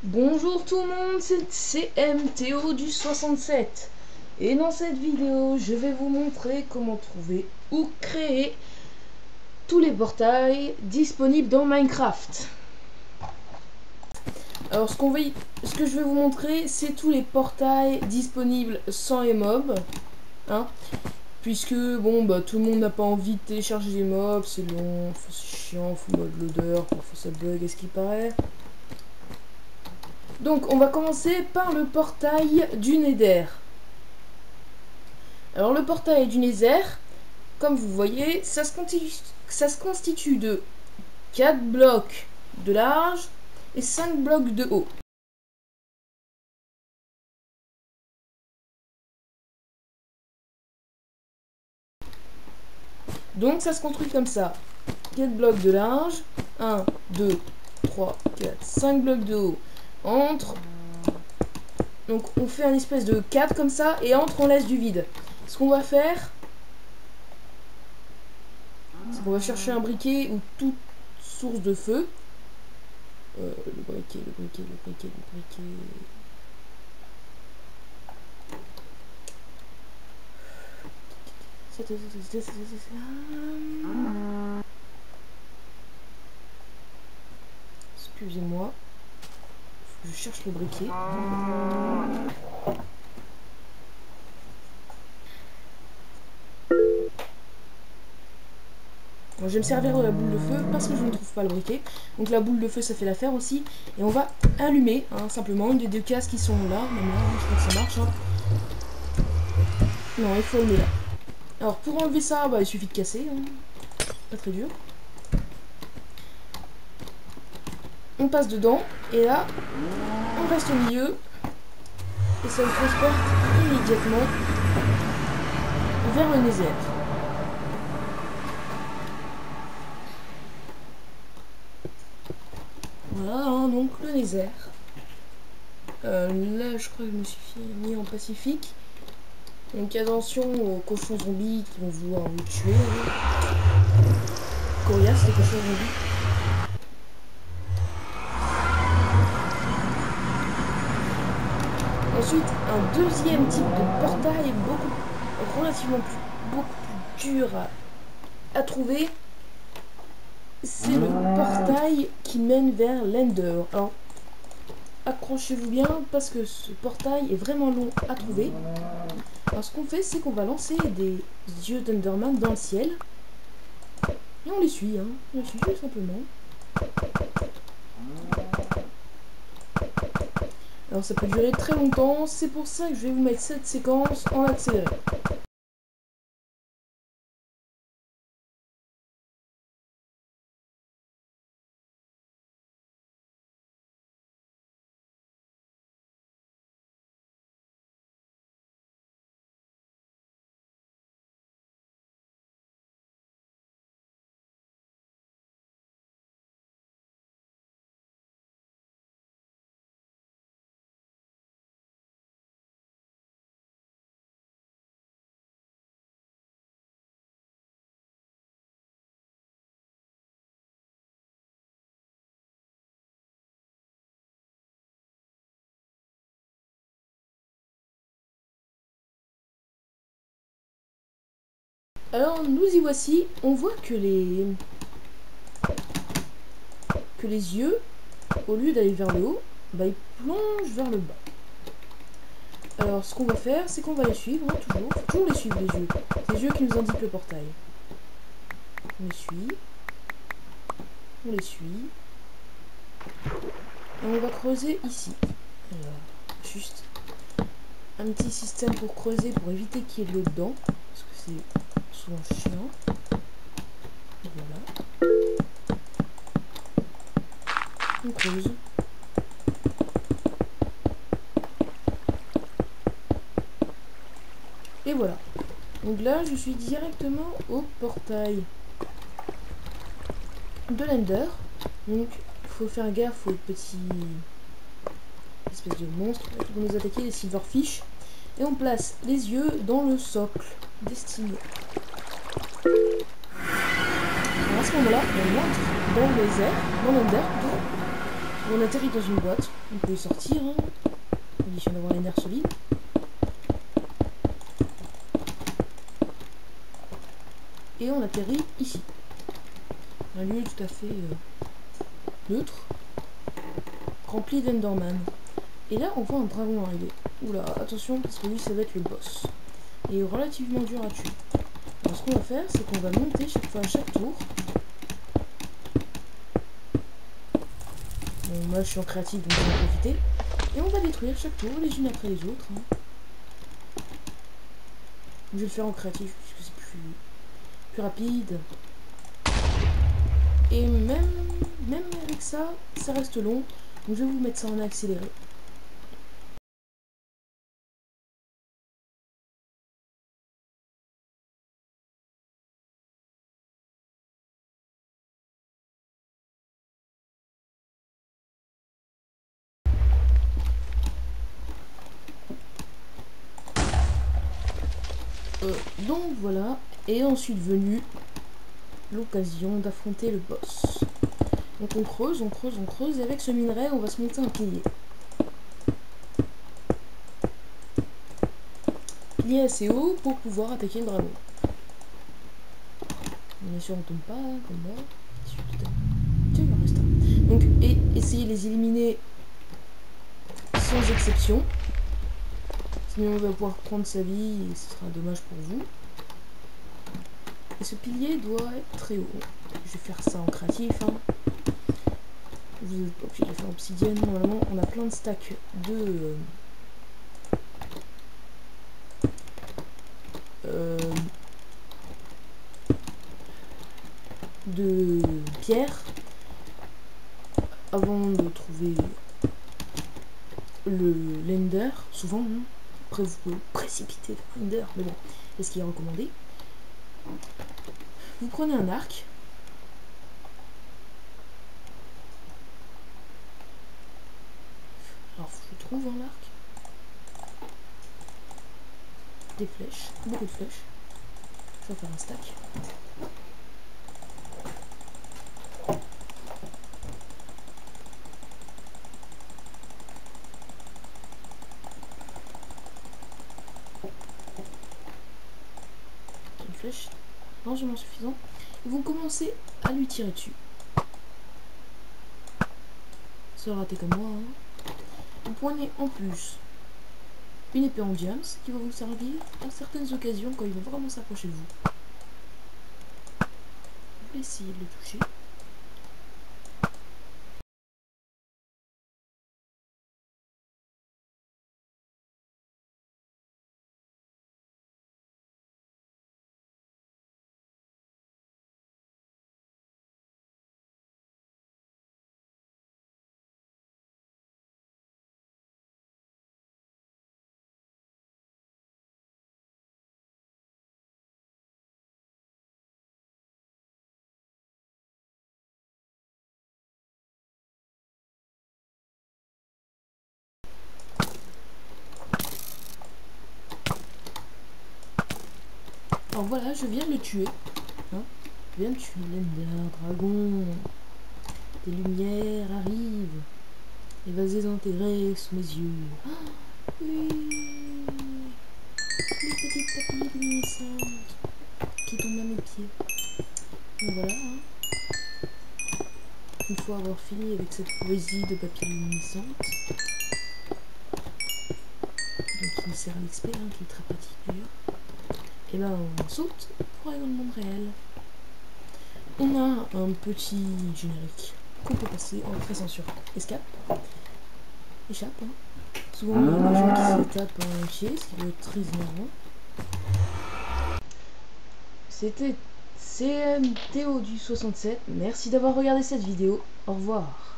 Bonjour tout le monde, c'est CMTO du 67 et dans cette vidéo je vais vous montrer comment trouver ou créer tous les portails disponibles dans Minecraft. Alors ce que je vais vous montrer, c'est tous les portails disponibles sans les mobs, hein, puisque bon tout le monde n'a pas envie de télécharger les mobs, c'est long, c'est chiant, faut mode loader, parfois ça bug à ce qui paraît. Donc on va commencer par le portail du Nether. Alors le portail du Nether, comme vous voyez, ça se constitue de 4 blocs de large et 5 blocs de haut. Donc ça se construit comme ça. 4 blocs de large, 1, 2, 3, 4, 5 blocs de haut. Donc on fait un espèce de 4 comme ça, et entre on laisse du vide. Ce qu'on va faire, c'est qu'on va chercher un briquet ou toute source de feu. Le briquet. Excusez-moi. Je cherche le briquet. Bon, je vais me servir de la boule de feu parce que je ne trouve pas le briquet. Donc la boule de feu, ça fait l'affaire aussi. Et on va allumer, hein, simplement, une des deux cases qui sont là. Même là, je crois que ça marche. Hein. Non, il faut allumer là. Alors pour enlever ça, il suffit de casser. Hein. Pas très dur. On passe dedans. Et là, on reste au milieu. Et ça nous transporte immédiatement vers le Nether. Voilà, hein, donc le Nether. Là, je crois que je me suis mis en Pacifique. Donc attention aux cochons zombies qui vont vouloir vous tuer. Coriace, les cochons zombies. Ensuite, un deuxième type de portail beaucoup plus dur à trouver. C'est le portail qui mène vers l'Ender. Alors, accrochez-vous bien parce que ce portail est vraiment long à trouver. Alors ce qu'on fait, c'est qu'on va lancer des yeux d'Enderman dans le ciel. Et on les suit, hein. On les suit tout simplement. Alors ça peut durer très longtemps, c'est pour ça que je vais vous mettre cette séquence en accéléré. Alors nous y voici, on voit que les yeux, au lieu d'aller vers le haut, ils plongent vers le bas. Alors ce qu'on va faire, c'est qu'on va les suivre, hein, toujours les suivre les yeux. C'est les yeux qui nous indiquent le portail. On les suit. On les suit. Et on va creuser ici. Alors, juste un petit système pour creuser, pour éviter qu'il y ait de l'eau dedans. Parce que c'est souvent chiant. Et voilà. On creuse. Et voilà. Donc là, je suis directement au portail de l'Ender. Donc, il faut faire gaffe aux petits espèces de monstres qui vont nous attaquer, les silverfish. Et on place les yeux dans le socle destiné. Alors à ce moment-là, on entre dans les airs, dans l'Ender. On atterrit dans une boîte, on peut sortir, hein, condition d'avoir les nerfs solides. Et on atterrit ici. Un lieu tout à fait neutre, rempli d'Enderman. Et là, on voit un dragon arriver. Oula, attention, parce que lui, ça va être le boss. Et relativement dur à tuer. Alors, ce qu'on va faire, c'est qu'on va monter chaque fois à chaque tour. Bon, moi, je suis en créatif, donc je vais en profiter. Et on va détruire chaque tour, les unes après les autres. Hein. Je vais le faire en créatif, puisque c'est plus rapide. Et même avec ça, ça reste long. Donc je vais vous mettre ça en accéléré. Donc voilà, et ensuite venu l'occasion d'affronter le boss. Donc on creuse, et avec ce minerai, on va se monter un pilier. Pilier assez haut pour pouvoir attaquer le dragon. Bien sûr, on tombe pas, comme là. Tiens, il en reste un. Donc, essayez de les éliminer sans exception. Sinon, on va pouvoir prendre sa vie et ce sera dommage pour vous. Et ce pilier doit être très haut. Je vais faire ça en créatif. Hein. Vous êtes pas obligé de faire obsidienne. Normalement, on a plein de stacks de pierre avant de trouver le l'ender. Souvent, hein. Après, vous pouvez précipiter vers l'ender, mais bon, c'est ce qui est recommandé. Vous prenez un arc. Alors, je trouve un arc. Des flèches, beaucoup de flèches. Je vais faire un stack. Une flèche, largement suffisant. Et vous commencez à lui tirer dessus. Se rater comme moi. Hein. Vous prenez en plus une épée en diams qui va vous servir à certaines occasions quand il va vraiment s'approcher de vous. Vous pouvez essayer de le toucher. Alors voilà, je viens de le tuer. Hein, je viens de tuer l'Ender Dragon. Des lumières arrivent. Et va les intégrer sous mes yeux. Oh, oui. Les petites papilles luminescentes qui tombent à mes pieds. Donc voilà. Hein. Une fois avoir fini avec cette poésie de papilles luminescentes. Donc qui me sert à l'XP, hein, qui est très pratique d'ailleurs. Et ben on saute pour aller dans le monde réel. On a un petit générique qu'on peut passer en pressant sur escape. Échappe. Hein. Souvent il y a des gens qui se tapent en entier, ce qui doit être très énervant. C'était CMTO du 67. Merci d'avoir regardé cette vidéo. Au revoir.